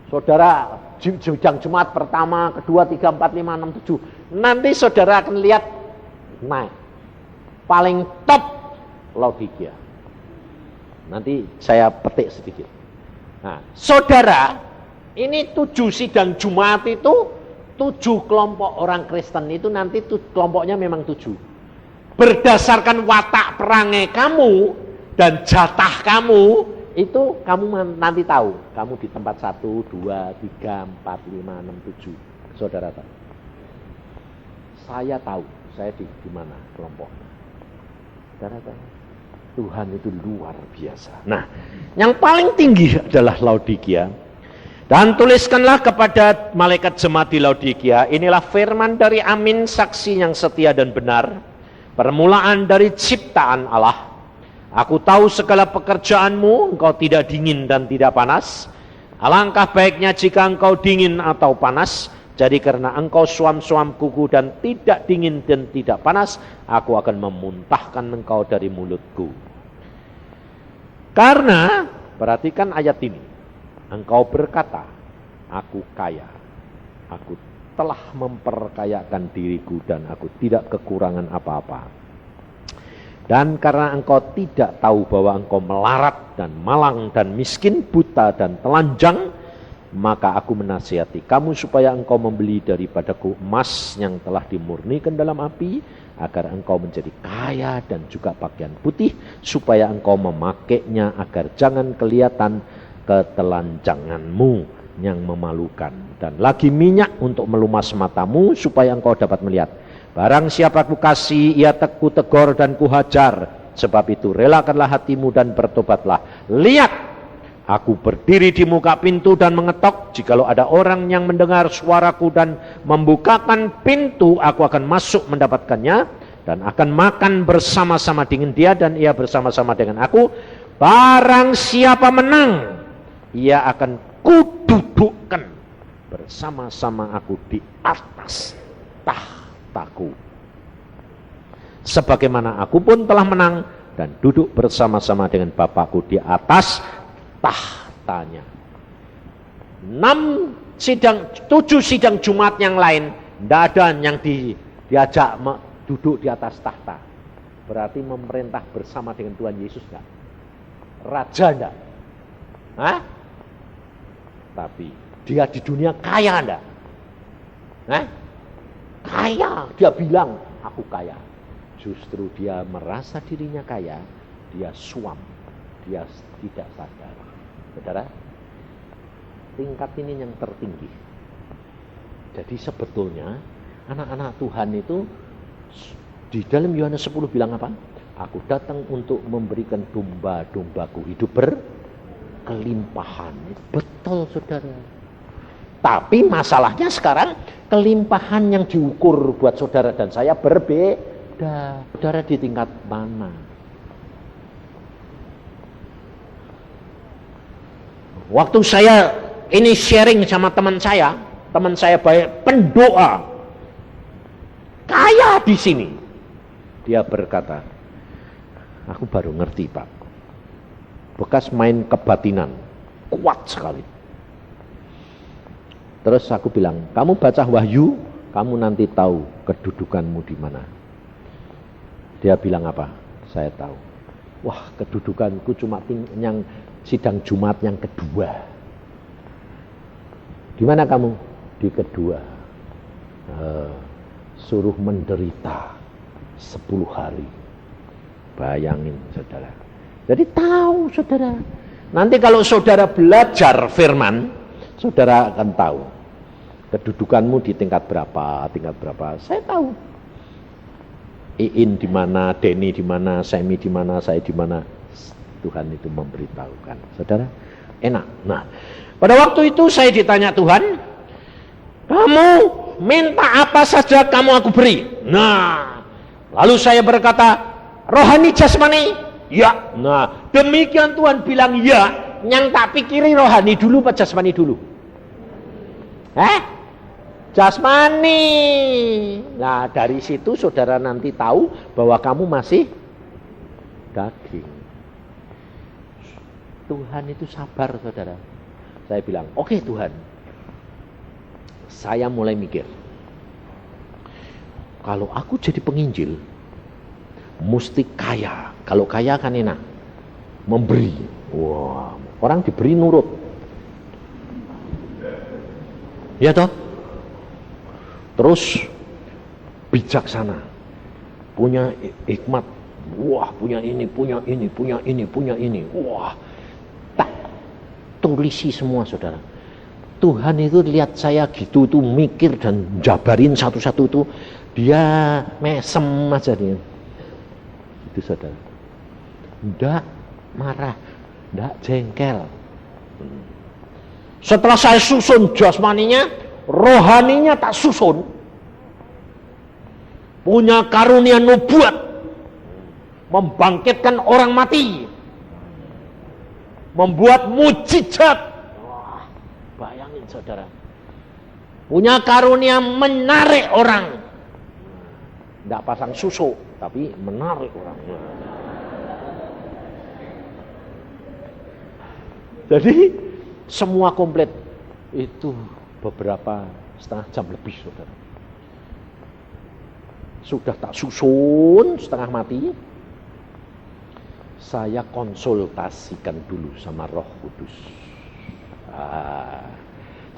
saudara jenjang jemaat pertama, kedua, 3, 4, 5, 6, 7. Nanti saudara akan lihat naik. Paling top Laodikia. Nanti saya petik sedikit. Nah, saudara, ini 7 sidang Jumat itu 7 kelompok orang Kristen itu nanti kelompoknya memang 7. Berdasarkan watak perangai kamu dan jatah kamu, itu kamu nanti tahu. Kamu di tempat 1, 2, 3, 4, 5, 6, 7. Saudara tahu. Saya tahu, saya di mana kelompoknya. Saudara tahu. Tuhan itu luar biasa. Nah, yang paling tinggi adalah Laodikia. Dan tuliskanlah kepada malaikat jemaat di Laodikia, inilah firman dari Amin, saksi yang setia dan benar, permulaan dari ciptaan Allah. Aku tahu segala pekerjaanmu, engkau tidak dingin dan tidak panas. Alangkah baiknya jika engkau dingin atau panas. Jadi karena engkau suam-suam kuku dan tidak dingin dan tidak panas, aku akan memuntahkan engkau dari mulutku. Karena, perhatikan ayat ini. Engkau berkata, aku kaya. Aku telah memperkayakan diriku dan aku tidak kekurangan apa-apa. Dan karena engkau tidak tahu bahwa engkau melarat dan malang dan miskin, buta dan telanjang, maka aku menasihati kamu supaya engkau membeli daripadaku emas yang telah dimurnikan dalam api, agar engkau menjadi kaya dan juga pakaian putih, supaya engkau memakainya agar jangan kelihatan ketelanjanganmu yang memalukan, dan lagi minyak untuk melumas matamu, supaya engkau dapat melihat. Barang siapa ku kasih, ia ku tegur dan ku hajar. Sebab itu relakanlah hatimu dan bertobatlah. Lihat, aku berdiri di muka pintu dan mengetok. Jikalau ada orang yang mendengar suaraku dan membukakan pintu, aku akan masuk mendapatkannya dan akan makan bersama-sama dengan dia dan ia bersama-sama dengan aku. Barang siapa menang, ia akan kududukkan bersama-sama aku di atas tahtaku, sebagaimana aku pun telah menang dan duduk bersama-sama dengan Bapakku di atas tahtanya. 7 sidang Jumat yang lain tidak ada yang diajak duduk di atas tahta. Berarti memerintah bersama dengan Tuhan Yesus enggak? Raja enggak? Hah? Tapi dia di dunia kaya enggak? Hah? Kaya, dia bilang aku kaya. Justru dia merasa dirinya kaya, dia suam, dia tidak sadar. Saudara, tingkat ini yang tertinggi. Jadi sebetulnya anak-anak Tuhan itu di dalam Yohanes 10 bilang apa? Aku datang untuk memberikan domba-dombaku hidup berkelimpahan. Betul, saudara. Tapi masalahnya sekarang kelimpahan yang diukur buat saudara dan saya berbeda. Saudara di tingkat mana? Waktu saya ini sharing sama teman saya baik pendoa, kaya di sini. Dia berkata, aku baru ngerti Pak, bekas main kebatinan, kuat sekali. Terus aku bilang, kamu baca Wahyu, kamu nanti tahu kedudukanmu di mana. Dia bilang apa? Saya tahu. Wah, kedudukanku cuma yang sidang Jumat yang kedua. Di mana kamu? Di kedua. Suruh menderita 10 hari. Bayangin, saudara. Jadi tahu, saudara. Nanti kalau saudara belajar firman, saudara akan tahu kedudukanmu di tingkat berapa. Saya tahu. Iin di mana, Denny di mana, Semi di mana, saya di mana. Tuhan itu memberitahukan. Saudara, enak. Nah, pada waktu itu saya ditanya Tuhan, kamu minta apa saja kamu aku beri. Nah, lalu saya berkata, rohani jasmani? Ya. Nah, demikian Tuhan bilang ya. Yang tak pikiri rohani dulu apa jasmani dulu? Jasmani. Nah, dari situ saudara nanti tahu bahwa kamu masih daging. Tuhan itu sabar, saudara. Saya bilang, oke Tuhan. Saya mulai mikir, kalau aku jadi penginjil, mesti kaya. Kalau kaya kan enak, memberi. Wah, orang diberi nurut. Ya toh? Terus bijaksana, punya hikmat. Wah, punya ini. Wah, tak tulisi semua, saudara. Tuhan itu lihat saya gitu tuh, mikir dan jabarin satu-satu tuh, dia mesem aja dia. Itu, saudara. Ndak marah, ndak jengkel. Setelah saya susun jasmaninya, rohaninya tak susun. Punya karunia nubuat, membangkitkan orang mati, membuat mujizat. Wah, bayangin saudara. Punya karunia menarik orang. Tidak pasang susu, tapi menarik orang. Jadi semua komplit. Itu beberapa setengah jam lebih, saudara. Sudah tak susun, setengah mati. Saya konsultasikan dulu sama Roh Kudus.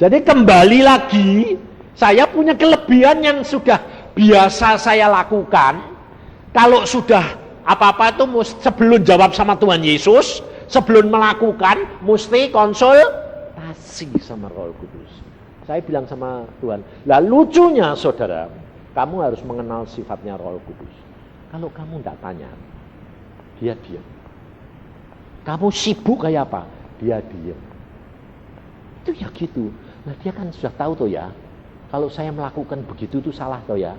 Jadi kembali lagi, saya punya kelebihan yang sudah biasa saya lakukan, kalau sudah apa-apa itu sebelum jawab sama Tuhan Yesus, sebelum melakukan, mesti konsultasi sama Roh Kudus. Saya bilang sama Tuhan, lah lucunya saudara, kamu harus mengenal sifatnya Roh Kudus. Kalau kamu tidak tanya, dia diam. Kamu sibuk kayak apa? Dia diam. Itu ya gitu. Nah dia kan sudah tahu tuh ya, kalau saya melakukan begitu tuh salah tuh ya.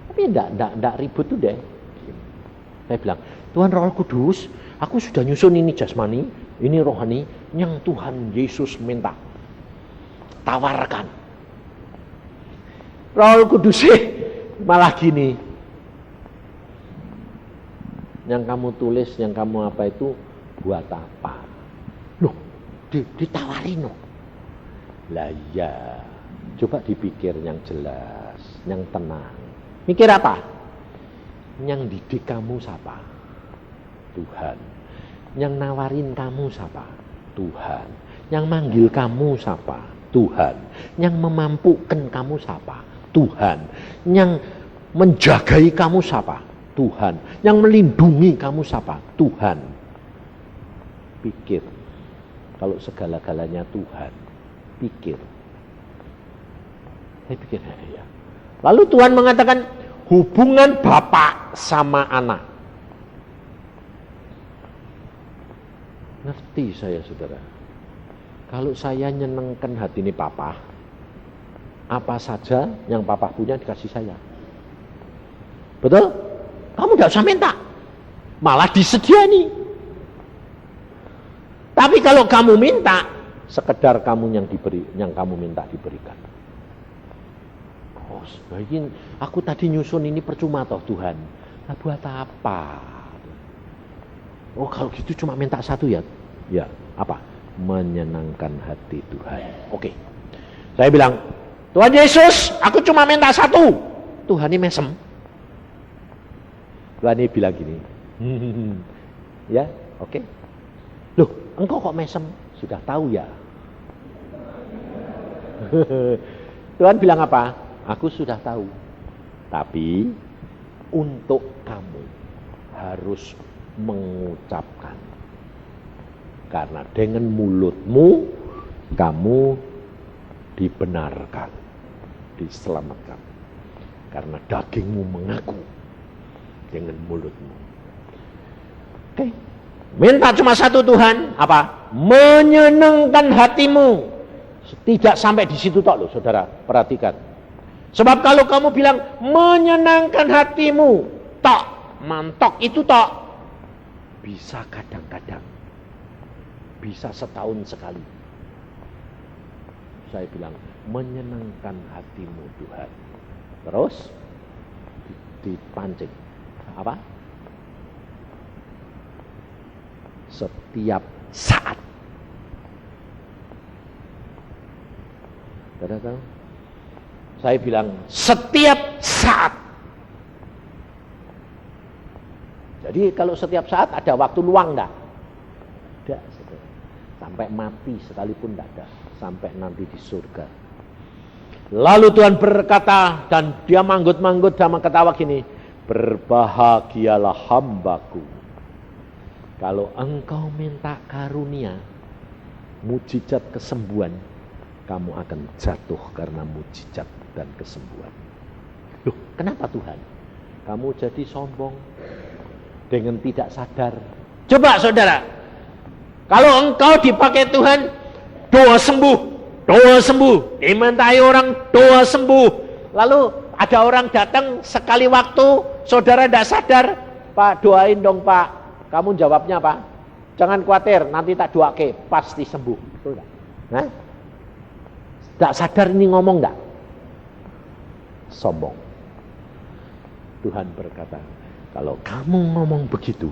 Tapi enggak ribut tuh deh. Saya bilang, Tuhan Roh Kudus, aku sudah nyusun ini jasmani, ini rohani, yang Tuhan Yesus minta. Tawarkan. Roh Kudus malah gini. Yang kamu tulis, yang kamu apa itu, buat apa? Loh, ditawarin loh. Lah ya, coba dipikir yang jelas, yang tenang. Mikir apa? Yang didik kamu siapa? Tuhan. Yang nawarin kamu siapa? Tuhan. Yang manggil kamu siapa? Tuhan. Yang memampukan kamu siapa? Tuhan. Yang menjagai kamu siapa? Tuhan. Yang melindungi kamu siapa? Tuhan. Pikir. Kalau segala-galanya Tuhan. Pikir. Saya pikir ya. Lalu Tuhan mengatakan hubungan bapak sama anak. Ngerti saya saudara. Kalau saya nyenengkan hati ini papa, apa saja yang papa punya dikasih saya. Betul? Kamu tidak usah minta. Malah disediani. Tapi kalau kamu minta, sekedar kamu yang diberi, yang kamu minta diberikan. Oh, sebagian aku tadi nyusun ini percuma toh Tuhan. Nah, buat apa? Oh, kalau gitu cuma minta satu ya? Ya, apa? Menyenangkan hati Tuhan. Oke. Saya bilang, Tuhan Yesus, aku cuma minta satu. Tuhan ini mesem. Tuhan ini bilang gini. Ya, oke. Loh, engkau kok mesem? Sudah tahu ya? Tuhan bilang apa? Aku sudah tahu. Tapi untuk kamu harus mengucapkan. Karena dengan mulutmu kamu dibenarkan, diselamatkan. Karena dagingmu mengaku dengan mulutmu. Oke. Minta cuma satu Tuhan, apa? Menyenangkan hatimu. Tidak sampai di situ tok loh, saudara. Perhatikan. Sebab kalau kamu bilang menyenangkan hatimu, tok, mantok itu tok. Bisa kadang-kadang. Bisa setahun sekali. Saya bilang menyenangkan hatimu Tuhan. Terus dipancing. Apa? Setiap saat. Tahu? Saya bilang setiap saat. Jadi kalau setiap saat ada waktu luang enggak? Tidak. Sampai mati sekalipun tidak ada. Sampai nanti di surga. Lalu Tuhan berkata dan dia manggut-manggut sama ketawa gini. Berbahagialah hambaku. Kalau engkau minta karunia, mujizat kesembuhan, kamu akan jatuh karena mujizat dan kesembuhan. Loh, kenapa Tuhan? Kamu jadi sombong dengan tidak sadar. Coba saudara, kalau engkau dipakai Tuhan, doa sembuh, dimintai orang doa sembuh. Lalu ada orang datang sekali waktu, saudara tidak sadar, Pak doain dong Pak. Kamu jawabnya apa? Jangan khawatir, nanti tak doake, pasti sembuh. Betul enggak? Nah? Tidak sadar ini ngomong enggak? Sombong. Tuhan berkata, kalau kamu ngomong begitu,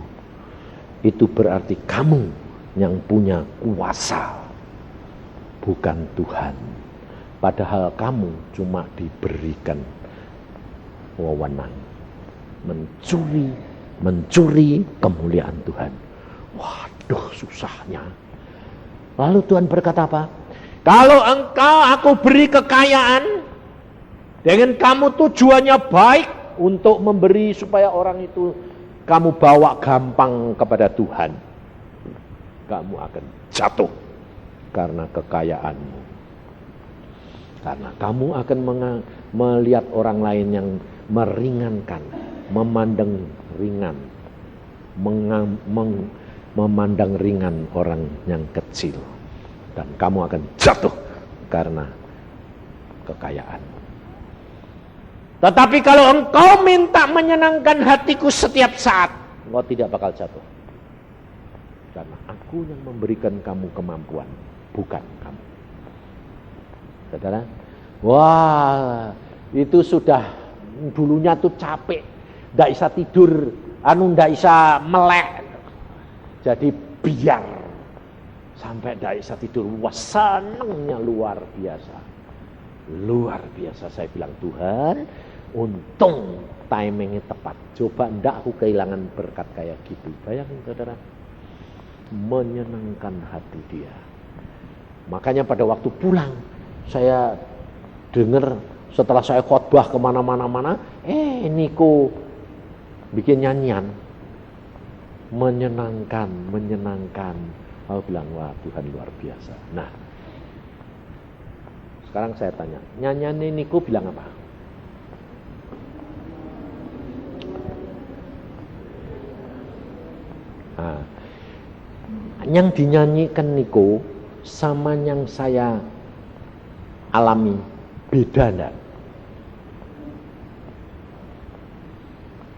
itu berarti kamu yang punya kuasa, bukan Tuhan. Padahal kamu cuma diberikan wewenang mencuri kemuliaan Tuhan. Waduh, susahnya. Lalu Tuhan berkata apa? Kalau engkau aku beri kekayaan Dengan kamu tujuannya baik untuk memberi supaya orang itu kamu bawa gampang kepada Tuhan, kamu akan jatuh karena kekayaanmu. Karena kamu akan melihat orang lain yang meringankan, memandang ringan, memandang ringan orang yang kecil. Dan kamu akan jatuh karena kekayaanmu. Tetapi kalau engkau minta menyenangkan hatiku setiap saat, engkau tidak bakal jatuh. Karena aku yang memberikan kamu kemampuan, bukan kamu. Saudara, wah, itu sudah dulunya tuh capek, ndak bisa tidur, ndak bisa melek, jadi biar sampai ndak bisa tidur. Wah, senangnya luar biasa, luar biasa. Saya bilang, Tuhan, untung timingnya tepat. Coba ndak aku kehilangan berkat kayak gitu. Bayangin saudara, menyenangkan hati dia. Makanya pada waktu pulang, saya dengar setelah saya khotbah kemana-mana, Niko bikin nyanyian, menyenangkan. Aku bilang, wah Tuhan luar biasa. Nah, sekarang saya tanya, nyanyian Niko bilang apa? Nah, yang dinyanyikan Niko sama yang saya alami beda enggak?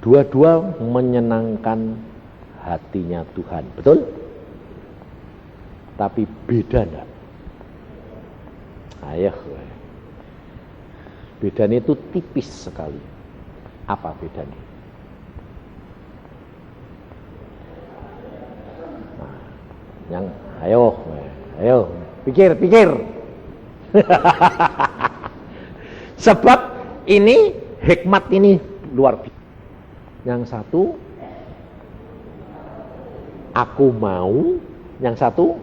Dua-dua menyenangkan hatinya Tuhan, betul? Tapi beda enggak? Ayo, bedanya itu tipis sekali. Apa bedanya? Nah, yang ayo, pikir. Sebab ini hikmat ini luar biasa. Yang satu aku mau, yang satu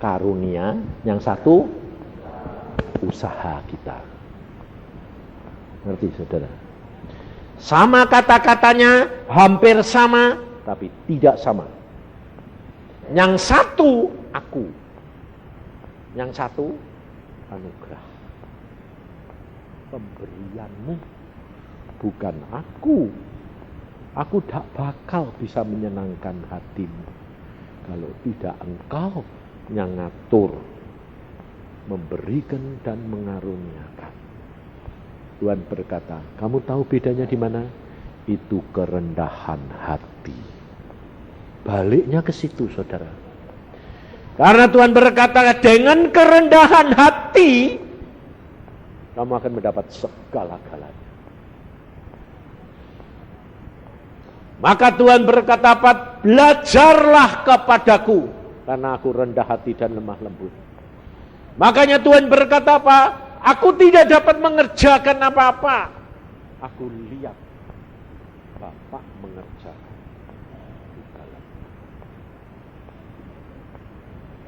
karunia, yang satu usaha kita. Ngerti saudara? Sama kata-katanya, hampir sama, tapi tidak sama. Yang satu aku, yang satu anugerah. Pemberianmu, bukan aku. Aku tak bakal bisa menyenangkan hatimu kalau tidak engkau yang ngatur, memberikan dan mengaruniakan. Tuhan berkata, kamu tahu bedanya di mana? Itu kerendahan hati. Baliknya ke situ, saudara. Karena Tuhan berkata, dengan kerendahan hati, kamu akan mendapat segala-galanya. Maka Tuhan berkata, belajarlah kepadaku, karena aku rendah hati dan lemah lembut. Makanya Tuhan berkata apa? Aku tidak dapat mengerjakan apa-apa. Aku lihat Bapa mengerjakan.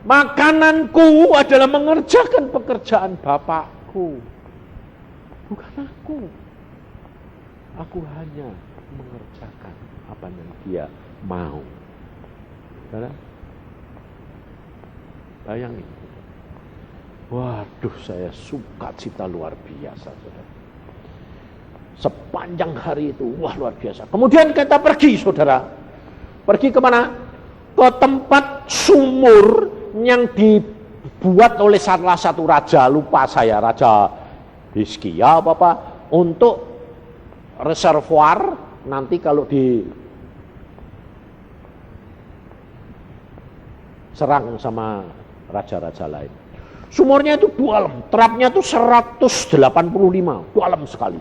Makananku adalah mengerjakan pekerjaan Bapakku, bukan aku. Aku hanya mengerjakan apa yang Dia mau. Saudara, bayangin. Waduh, saya suka cita luar biasa, saudara. Sepanjang hari itu, wah luar biasa. Kemudian kita pergi, saudara. Pergi kemana? Ke tempat sumur yang dibuat oleh salah satu raja, lupa saya, Raja Hizkia apa, untuk reservoir nanti kalau diserang sama raja-raja lain. Sumurnya itu dalam, terapnya itu 185, dalam sekali.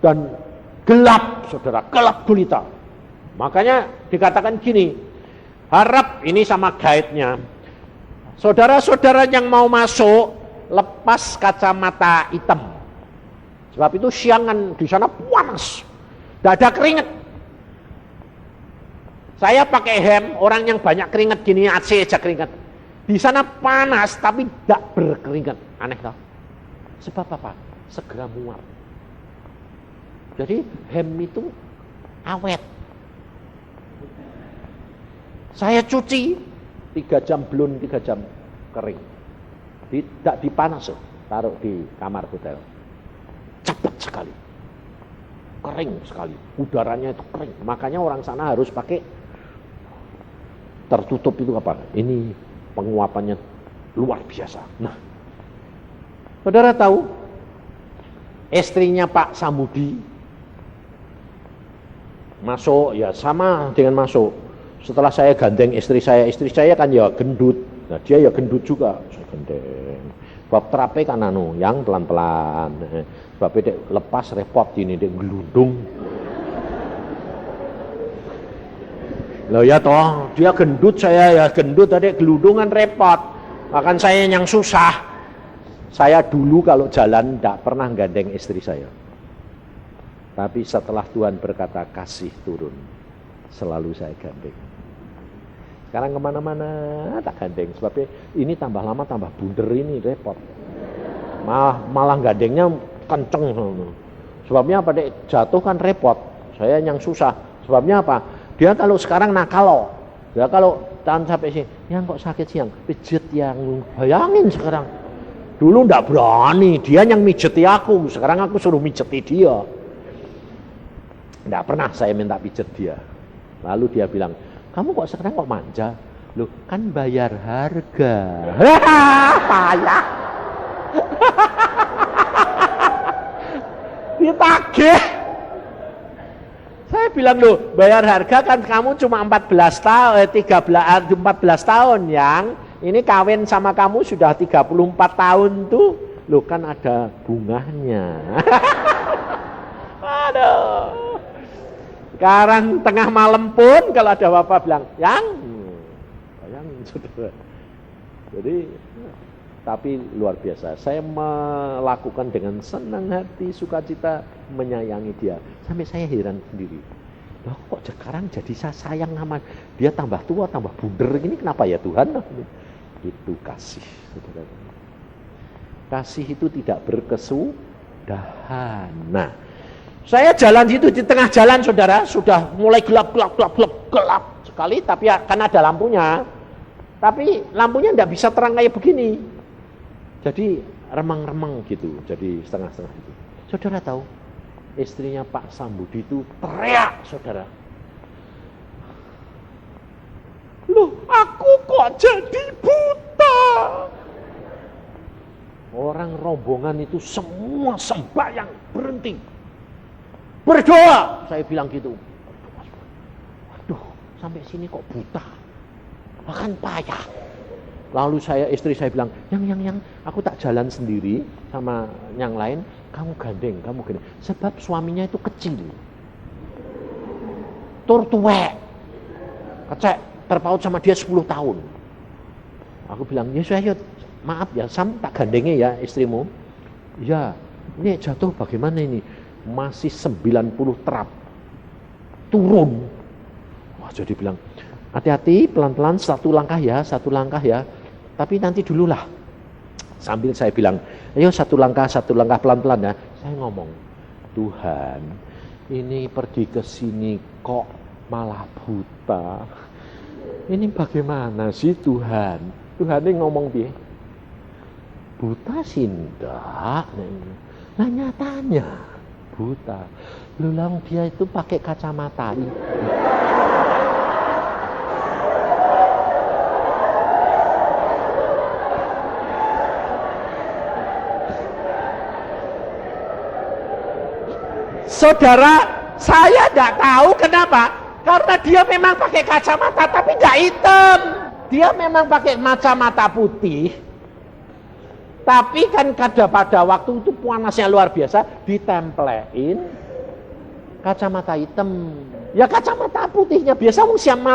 Dan gelap, saudara, gelap gulita. Makanya dikatakan gini, harap ini sama guide-nya. Saudara-saudara yang mau masuk, lepas kacamata hitam. Sebab itu siangan di sana panas. Tidak ada keringat. Saya pakai hem, orang yang banyak keringat gini, AC aja keringat. Di sana panas tapi tidak berkeringat. Aneh tak? Sebab apa? Segera muat. Jadi hem itu awet. Saya cuci 3 jam belum 3 jam kering. Tidak dipanas, taruh di kamar hotel. Cepat sekali. Kering sekali. Udaranya itu kering. Makanya orang sana harus pakai tertutup itu apa? Ini penguapannya luar biasa. Nah, saudara tahu istrinya Pak Samudi masuk ya sama dengan masuk. Setelah saya gandeng istri saya kan ya gendut. Nah, dia ya gendut juga. Saya gandeng. Bab terape kan yang pelan-pelan. Sebab dia lepas repot ini dia gelundung. Loh ya toh, dia gendut, saya ya gendut, tadi gelundungan repot. Bahkan saya yang susah. Saya dulu kalau jalan tidak pernah gandeng istri saya. Tapi setelah Tuhan berkata kasih turun, selalu saya gandeng. Sekarang kemana-mana tak gandeng. Sebabnya ini tambah lama tambah bunder ini repot. Malah gandengnya kenceng. Sebabnya apa dek? Jatuh kan repot. Saya yang susah. Sebabnya apa? Dia kalau sekarang nakal loh. Ya kalau tahan sampai sini, yang kok sakit siang, pijet yang bayangin sekarang. Dulu ndak berani, dia yang mijeti aku. Sekarang aku suruh mijeti dia. Ndak pernah saya minta pijet dia. Lalu dia bilang, kamu kok sekarang kok manja? Loh, kan bayar harga. Payah. Ditagih. Saya bilang, loh, bayar harga kan kamu cuma 14 tahun yang ini kawin sama kamu sudah 34 tahun tuh. Loh, kan ada bunganya. Aduh. Sekarang tengah malam pun kalau ada bapak bilang, bayangin saudara. Jadi, tapi luar biasa. Saya melakukan dengan senang hati, sukacita, menyayangi dia. Sampai saya heran sendiri. Loh, kok sekarang jadi saya sayang sama dia, tambah tua, tambah bunder gini, kenapa ya Tuhan? Itu kasih, saudara. Kasih itu tidak berkesudahan. Nah, saya jalan itu di tengah jalan, saudara, sudah mulai gelap sekali, tapi kan ada lampunya. Tapi lampunya tidak bisa terang kayak begini. Jadi remang-remang gitu, jadi setengah-setengah gitu. Saudara tahu, istrinya Pak Sambudi itu teriak, saudara. Loh, aku kok jadi buta? Orang rombongan itu semua sembahyang berhenti. Berdoa, saya bilang gitu. Waduh, sampai sini kok buta. Bahkan payah. Lalu istri saya bilang, yang, aku tak jalan sendiri sama yang lain, kamu gandeng. Sebab suaminya itu kecil. Tur tuwek. Kecek, terpaut sama dia 10 tahun. Aku bilang, ya maaf ya, Sam tak gandengnya ya istrimu. Ya, ini jatuh bagaimana ini? Masih 90 terap. Turun. Wah, jadi bilang, hati-hati, pelan-pelan, satu langkah ya. Tapi nanti dululah. Sambil saya bilang, ayo satu langkah pelan-pelan ya. Saya ngomong, Tuhan, ini pergi ke sini kok malah buta. Ini bagaimana sih Tuhan? Tuhan ini ngomong dia, buta sih enggak. Nah nyatanya buta. Lulang dia itu pakai kacamata. Saudara, saya tidak tahu kenapa. Karena dia memang pakai kacamata tapi tidak hitam. Dia memang pakai kacamata putih. Tapi kan pada waktu itu panasnya luar biasa, ditempelin kacamata hitam. Ya kacamata putihnya biasa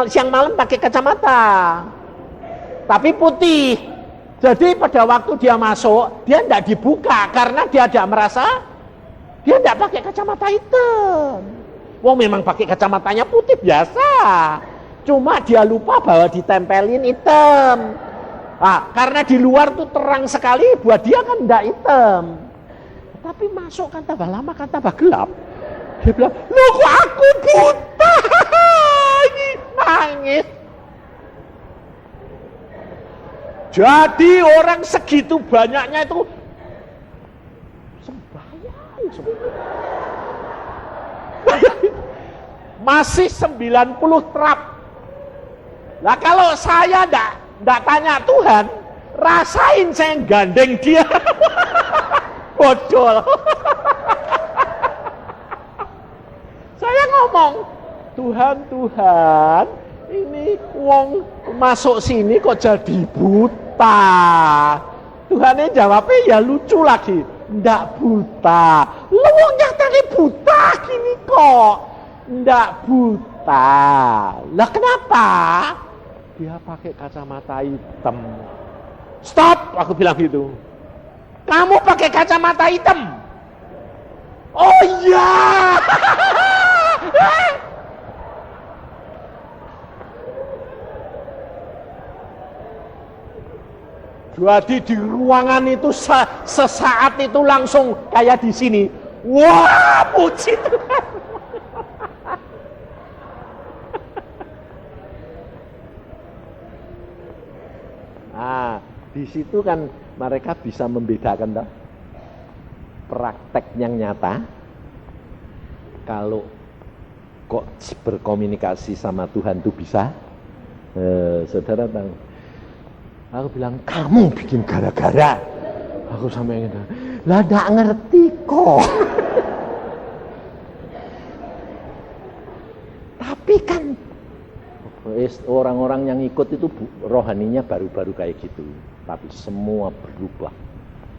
siang malam pakai kacamata. Tapi putih. Jadi pada waktu dia masuk, dia tidak dibuka karena dia tidak merasa dia tidak pakai kacamata hitam. Wong memang pakai kacamatanya putih biasa. Cuma dia lupa bahwa ditempelin hitam. Nah, karena di luar tuh terang sekali, buat dia kan tidak hitam. Tapi masuk kan tambah lama kan tambah gelap. Dia bilang, loh kok aku buta? Ini nangis. Jadi orang segitu banyaknya itu sembahyang. Masih 90 trap. Nah kalau saya enggak tanya Tuhan, rasain saya gandeng dia. Bodol. Saya ngomong, Tuhan, ini wong masuk sini kok jadi buta. Tuhannya jawabnya ya lucu lagi, ndak buta. Lu wong nyatanya buta gini kok. Ndak buta. Lah kenapa? Dia pakai kacamata hitam. Stop, aku bilang gitu. Kamu pakai kacamata hitam? Oh iya. Jadi di ruangan itu sesaat itu langsung kayak di sini. Wah, puji Tuhan. Nah, di situ kan mereka bisa membedakan toh, praktek yang nyata. Kalau kok berkomunikasi sama Tuhan itu bisa, saudara tahu. Aku bilang, kamu bikin gara-gara. Aku sampai gitu, lah gak ngerti kok. Tapi kan orang-orang yang ikut itu rohaninya baru-baru kayak gitu. Tapi semua berubah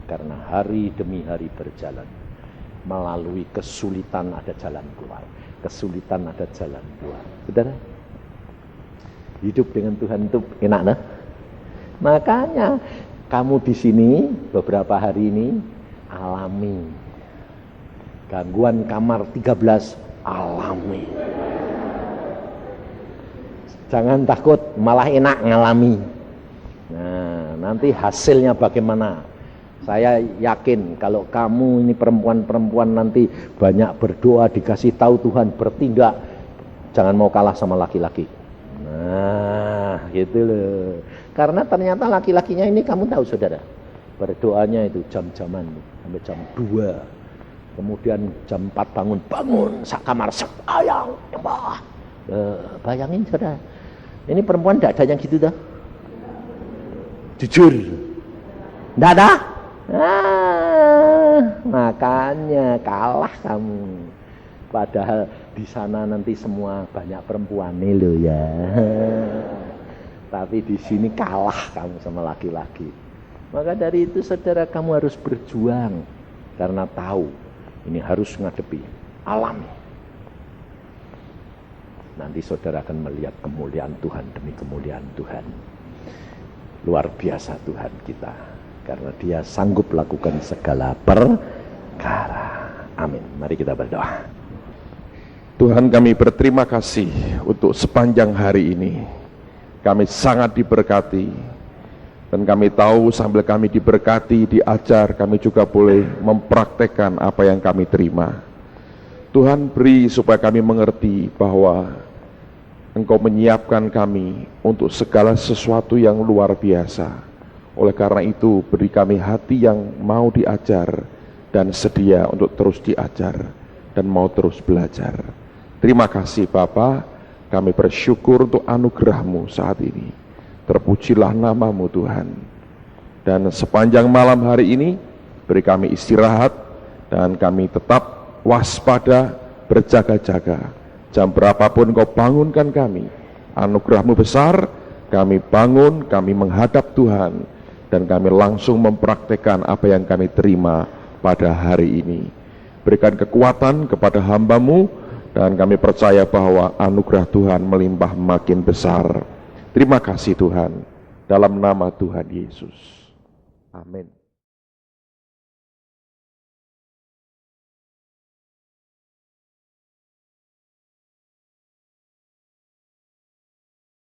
karena hari demi hari berjalan. Melalui kesulitan ada jalan keluar. Kesulitan ada jalan keluar. Saudara, hidup dengan Tuhan itu enak nah? Makanya kamu di sini beberapa hari ini alami gangguan kamar 13, alami. Jangan takut, malah enak ngalami. Nah, nanti hasilnya bagaimana? Saya yakin kalau kamu ini perempuan-perempuan nanti banyak berdoa, dikasih tahu Tuhan, bertindak, jangan mau kalah sama laki-laki. Nah, gitu loh. Karena ternyata laki-lakinya ini kamu tahu saudara, berdoanya itu jam-jaman sampai jam 2. Kemudian jam 4 bangun sak kamar sayang. Bayangin saudara, ini perempuan tidak ada yang gitu dah. Jujur, tidak ada. Makanya kalah kamu. Padahal di sana nanti semua banyak perempuan nih lo ya. Tapi di sini kalah kamu sama laki-laki. Maka dari itu saudara, kamu harus berjuang karena tahu ini harus ngadepi alam. Nanti saudara akan melihat kemuliaan Tuhan demi kemuliaan Tuhan. Luar biasa Tuhan kita, karena Dia sanggup lakukan segala perkara. Amin. Mari kita berdoa. Tuhan, kami berterima kasih untuk sepanjang hari ini. Kami sangat diberkati, dan kami tahu sambil kami diberkati, diajar, kami juga boleh mempraktekkan apa yang kami terima. Tuhan, beri supaya kami mengerti bahwa Engkau menyiapkan kami untuk segala sesuatu yang luar biasa. Oleh karena itu, beri kami hati yang mau diajar dan sedia untuk terus diajar dan mau terus belajar. Terima kasih Bapa. Kami bersyukur untuk anugerah-Mu saat ini. Terpujilah nama-Mu Tuhan. Dan sepanjang malam hari ini, beri kami istirahat, dan kami tetap waspada, berjaga-jaga. Jam berapapun Kau bangunkan kami, anugerah-Mu besar, kami bangun, kami menghadap Tuhan, dan kami langsung mempraktekkan apa yang kami terima pada hari ini. Berikan kekuatan kepada hamba-Mu, dan kami percaya bahwa anugerah Tuhan melimpah makin besar. Terima kasih Tuhan, dalam nama Tuhan Yesus. Amin.